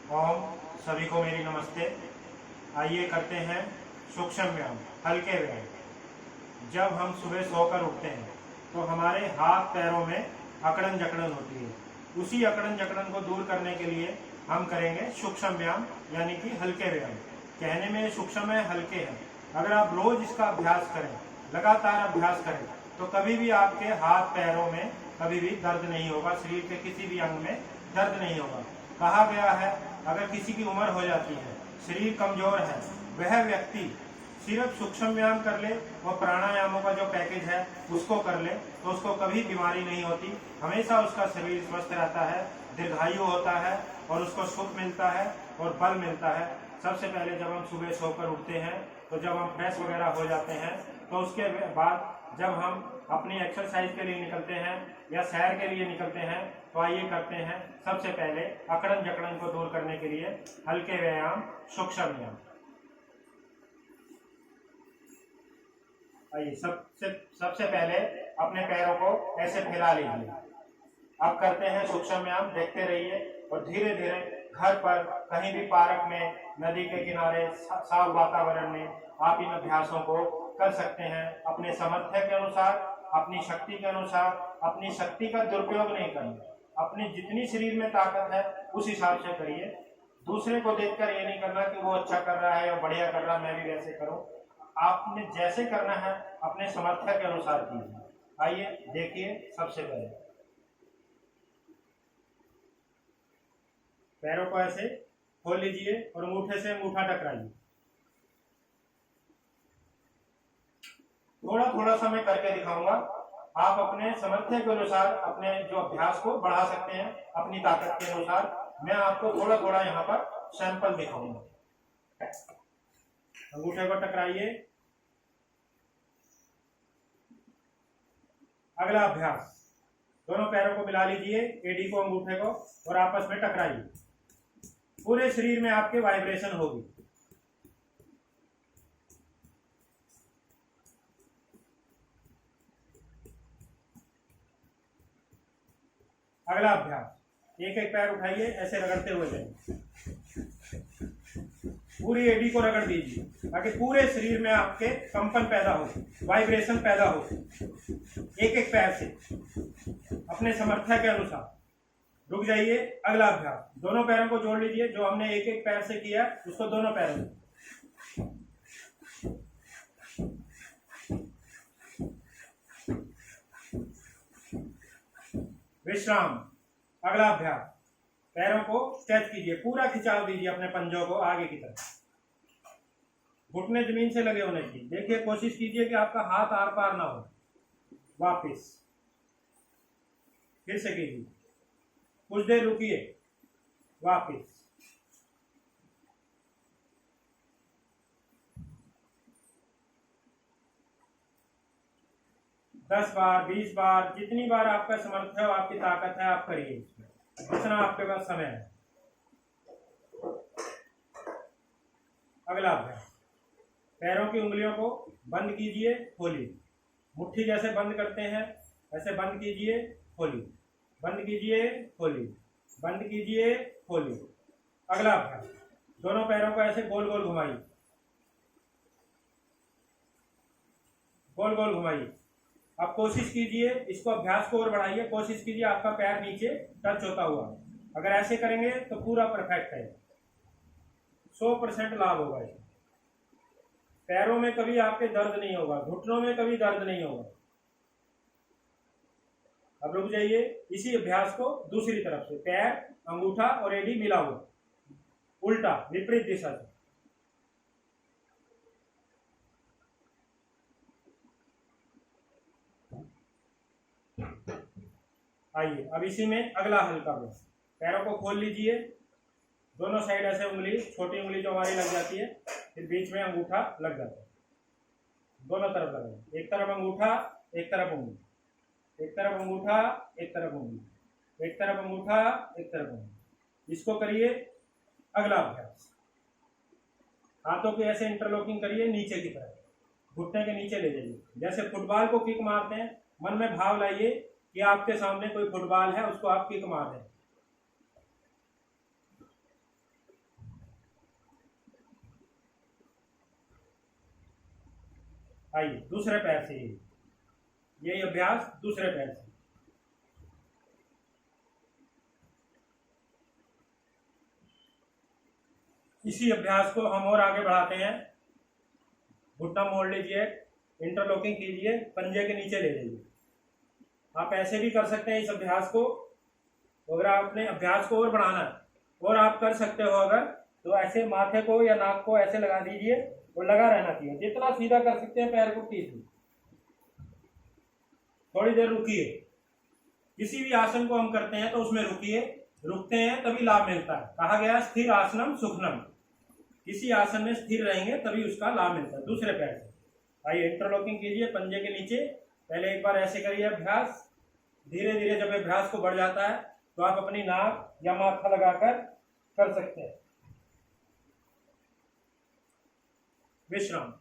ओम सभी को मेरी नमस्ते। आइए करते हैं सूक्ष्म व्यायाम, हल्के व्यायाम। जब हम सुबह सोकर उठते हैं तो हमारे हाथ पैरों में अकड़न जकड़न होती है। उसी अकड़न जकड़न को दूर करने के लिए हम करेंगे सूक्ष्म व्यायाम, यानी कि हल्के व्यायाम। कहने में सूक्ष्म है, हल्के हैं। अगर आप रोज इसका अभ्यास करें, लगातार अभ्यास करें, तो कभी भी आपके हाथ पैरों में कभी भी दर्द नहीं होगा, शरीर के किसी भी अंग में दर्द नहीं होगा। कहा गया है, अगर किसी की उम्र हो जाती है, शरीर कमजोर है, वह व्यक्ति सिर्फ सूक्ष्म व्यायाम कर ले और प्राणायामों का जो पैकेज है उसको कर ले, तो उसको कभी बीमारी नहीं होती। हमेशा उसका शरीर स्वस्थ रहता है, दीर्घायु होता है और उसको सुख मिलता है और बल मिलता है। सबसे पहले जब हम सुबह सोकर उठते हैं, तो जब हम फ्रेश वगैरह हो जाते हैं, तो उसके बाद जब हम अपनी एक्सरसाइज के लिए निकलते हैं या सैर के लिए निकलते हैं, तो आइए करते हैं सबसे पहले अकड़न जकड़न को दूर करने के लिए हल्के व्यायाम, सूक्ष्म व्यायाम। आइए सबसे पहले अपने पैरों को ऐसे फैला लीजिए। अब करते हैं सूक्ष्म व्यायाम, देखते रहिए और धीरे धीरे घर पर, कहीं भी पार्क में, नदी के किनारे, साफ वातावरण में आप इन अभ्यासों को कर सकते हैं। अपने सामर्थ्य के अनुसार, अपनी शक्ति के अनुसार, अपनी शक्ति का दुरुपयोग नहीं करना। अपनी जितनी शरीर में ताकत है उस हिसाब से करिए। दूसरे को देखकर ये नहीं करना कि वो अच्छा कर रहा है या बढ़िया कर रहा है, मैं भी वैसे करूं। आपने जैसे करना है अपने सामर्थ्य के अनुसार कीजिए। आइए देखिए, सबसे पहले पैरों को ऐसे खोल लीजिए और अंगूठे से अंगूठा टकराइए। थोड़ा थोड़ा सा मैं करके दिखाऊंगा। आप अपने सामर्थ्य के अनुसार अपने जो अभ्यास को बढ़ा सकते हैं, अपनी ताकत के अनुसार। मैं आपको थोड़ा थोड़ा यहाँ पर सैंपल दिखाऊंगा। अंगूठे को टकराइए। अगला अभ्यास, दोनों पैरों को मिला लीजिए, एडी को, अंगूठे को, और आपस में टकराइए। पूरे शरीर में आपके वाइब्रेशन होगी। अगला अभ्यास, एक एक पैर उठाइए, ऐसे रगड़ते हुए जाइए। पूरी एडी को रगड़ दीजिए ताकि पूरे शरीर में आपके कंपन पैदा हो, वाइब्रेशन पैदा हो। एक एक पैर से अपने सामर्थ्य के अनुसार रुक जाइए। अगला अभ्यास, दोनों पैरों को जोड़ लीजिए। जो हमने एक एक पैर से किया उसको दोनों पैरों में। विश्राम। अगला अभ्यास, पैरों को स्ट्रेच कीजिए, पूरा खिंचाव दीजिए अपने पंजों को आगे की तरफ। घुटने जमीन से लगे होने चाहिए। देखिए, कोशिश कीजिए कि आपका हाथ आर पार ना हो। वापिस फिर से कीजिए, कुछ देर रुकिए, वापिस। दस बार, 20 बार, जितनी बार आपका समर्थ है, आपकी ताकत है, आप करिए। जितना आपके पास समय है। अगला अभ्यास, पैरों की उंगलियों को बंद कीजिए, खोलिए। मुट्ठी जैसे बंद करते हैं ऐसे बंद कीजिए, खोलिए, बंद कीजिए, खोलिए, बंद कीजिए, खोलिए। अगला अभ्यास, दोनों पैरों को ऐसे गोल गोल घुमाइए, गोल गोल घुमाइए। अब कोशिश कीजिए, इसको अभ्यास को और बढ़ाइए। कोशिश कीजिए आपका पैर नीचे टच होता हुआ। अगर ऐसे करेंगे तो पूरा परफेक्ट है, 100% लाभ होगा। इसमें पैरों में कभी आपके दर्द नहीं होगा, घुटनों में कभी दर्द नहीं होगा। अब रुक जाइए। इसी अभ्यास को दूसरी तरफ से, पैर, अंगूठा और एडी मिला हुआ, उल्टा, विपरीत दिशा से। आइए अब इसी में अगला हल्का अभ्यास, पैरों को खोल लीजिए, दोनों साइड ऐसे उंगली, छोटी उंगली जो हमारी लग जाती है, फिर बीच में अंगूठा लग जाता है। दोनों तरफ लगाए, एक तरफ अंगूठा, एक तरफ उंगली, एक तरफ अंगूठा, एक तरफ उंगली, एक तरफ अंगूठा, एक तरफ उंगली। इसको करिए। अगला अभ्यास, हाथों की ऐसे इंटरलॉकिंग करिए, नीचे की तरफ, घुटने के नीचे ले जाइए। जैसे फुटबॉल को किक मारते हैं, मन में भाव लाइए कि आपके सामने कोई फुटबॉल है, उसको आप किक मार दें। आइए दूसरे पैर से यही अभ्यास दूसरे पैर से। इसी अभ्यास को हम और आगे बढ़ाते हैं। घुटना मोड़ लीजिए, इंटरलॉकिंग कीजिए, पंजे के नीचे ले लीजिए। आप ऐसे भी कर सकते हैं इस अभ्यास को। अगर आप अपने अभ्यास को और बढ़ाना है और आप कर सकते हो अगर, तो ऐसे माथे को या नाक को ऐसे लगा दीजिए और लगा रहना चाहिए। जितना सीधा कर सकते हैं पैर को कीजिए। थोड़ी देर रुकिए। किसी भी आसन को हम करते हैं तो उसमें रुकिए, रुकते हैं तभी लाभ मिलता है। कहा गया स्थिर आसनम सुखनम। किसी आसन में स्थिर रहेंगे तभी उसका लाभ मिलता है। दूसरे पैर से आइए इंटरलॉकिंग कीजिए पंजे के नीचे। पहले एक बार ऐसे करिए अभ्यास। धीरे धीरे जब अभ्यास को बढ़ जाता है तो आप अपनी नाक या माथा लगाकर कर सकते हैं। विश्राम।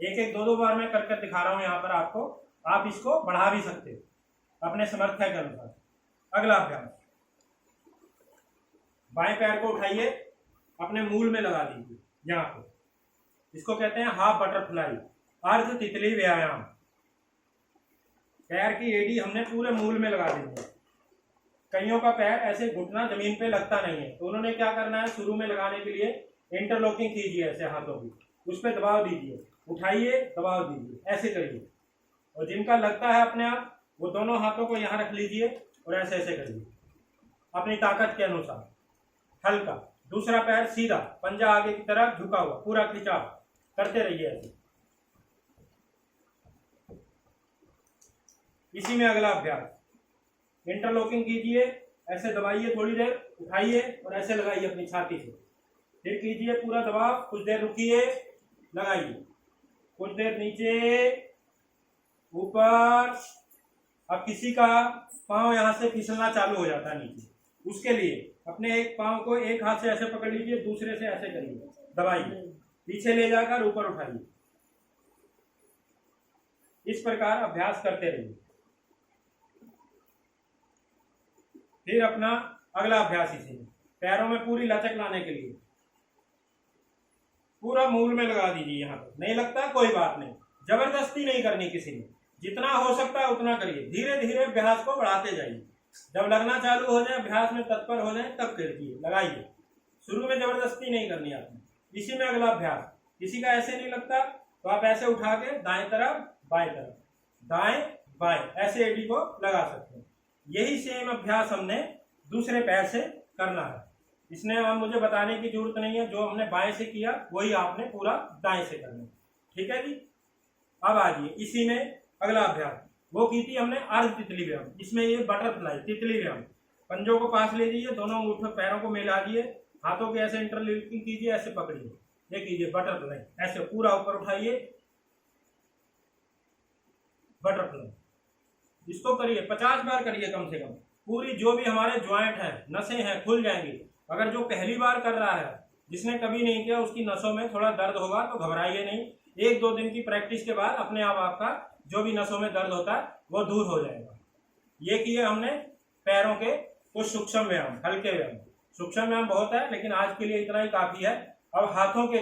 एक एक दो बार मैं कर दिखा रहा हूं यहाँ पर आपको। आप इसको बढ़ा भी सकते हो अपने सामर्थ्य के अनुसार। अगला अभ्यास, बाएं पैर को उठाइए, अपने मूल में लगा दीजिए यहाँ पे। इसको कहते हैं हाफ बटरफ्लाई, अर्ध तितली व्यायाम। पैर की एड़ी हमने पूरे मूल में लगा देनी है। कईयों का पैर ऐसे घुटना जमीन पे लगता नहीं है, तो उन्होंने क्या करना है, शुरू में लगाने के लिए इंटरलॉकिंग कीजिए ऐसे हाथों की, उस पर दबाव दीजिए, उठाइए, दबाव दीजिए, ऐसे करिए। और जिनका लगता है अपने आप, वो दोनों हाथों को यहाँ रख लीजिए और ऐसे ऐसे करिए अपनी ताकत के अनुसार। हल्का। दूसरा पैर सीधा, पंजा आगे की तरफ झुका हुआ, पूरा खिंचाव करते रहिए ऐसे। इसी में अगला अभ्यास, इंटरलॉकिंग कीजिए, ऐसे दबाइए, थोड़ी देर उठाइए और ऐसे लगाइए अपनी छाती से। फिर कीजिए पूरा दबाव, कुछ देर रुकिए, लगाइए, कुछ देर नीचे, ऊपर। अब किसी का पांव यहां से फिसलना चालू हो जाता है नीचे, उसके लिए अपने एक पांव को एक हाथ से ऐसे पकड़ लीजिए, दूसरे से ऐसे करिए, दबाइए, पीछे ले जाकर ऊपर उठाइए। इस प्रकार अभ्यास करते रहिए। फिर अपना अगला अभ्यास इसी में, पैरों में पूरी लचक लाने के लिए पूरा मूल में लगा दीजिए। यहाँ पर नहीं लगता कोई बात नहीं, जबरदस्ती नहीं करनी किसी ने, जितना हो सकता है उतना करिए। धीरे धीरे अभ्यास को बढ़ाते जाइए। जब लगना चालू हो जाए, अभ्यास में तत्पर हो जाए, तब करिए, लगाइए। शुरू में जबरदस्ती नहीं करनी आपने। इसी में अगला अभ्यास, किसी का ऐसे नहीं लगता तो आप ऐसे उठा के दाएं तरफ बाएं तरफ, दाएं बाएं, ऐसे एडी को लगा सकते हैं। यही सेम अभ्यास हमने दूसरे पैर से करना है। इसने अब मुझे बताने की जरूरत नहीं है, जो हमने बाएं से किया वही आपने पूरा दाएं से करना है। ठीक है जी। अब आइए इसी में अगला अभ्यास, वो की थी हमने अर्ध तितली व्यायाम। इसमें ये बटरफ्लाई तितली व्यायाम। पंजों को पास ले लीजिए, दोनों अंगूठे पैरों को मिला दिए, हाथों के ऐसे इंटरलॉकिंग कीजिए, ऐसे पकड़िए, ये कीजिए बटरफ्लाई, ऐसे पूरा ऊपर उठाइए, बटरफ्लाई। इसको करिए 50 बार करिए कम से कम। पूरी जो भी हमारे ज्वाइंट हैं, नसें हैं, खुल जाएंगी। अगर जो पहली बार कर रहा है, जिसने कभी नहीं किया, उसकी नसों में थोड़ा दर्द होगा तो घबराइए नहीं। 1-2 दिन की प्रैक्टिस के बाद अपने आप आपका जो भी नसों में दर्द होता है वो दूर हो जाएगा। ये किए हमने पैरों के कुछ सूक्ष्म व्यायाम, हल्के व्यायाम। सूक्ष्म व्यायाम बहुत है, लेकिन आज के लिए इतना ही काफी है। अब हाथों के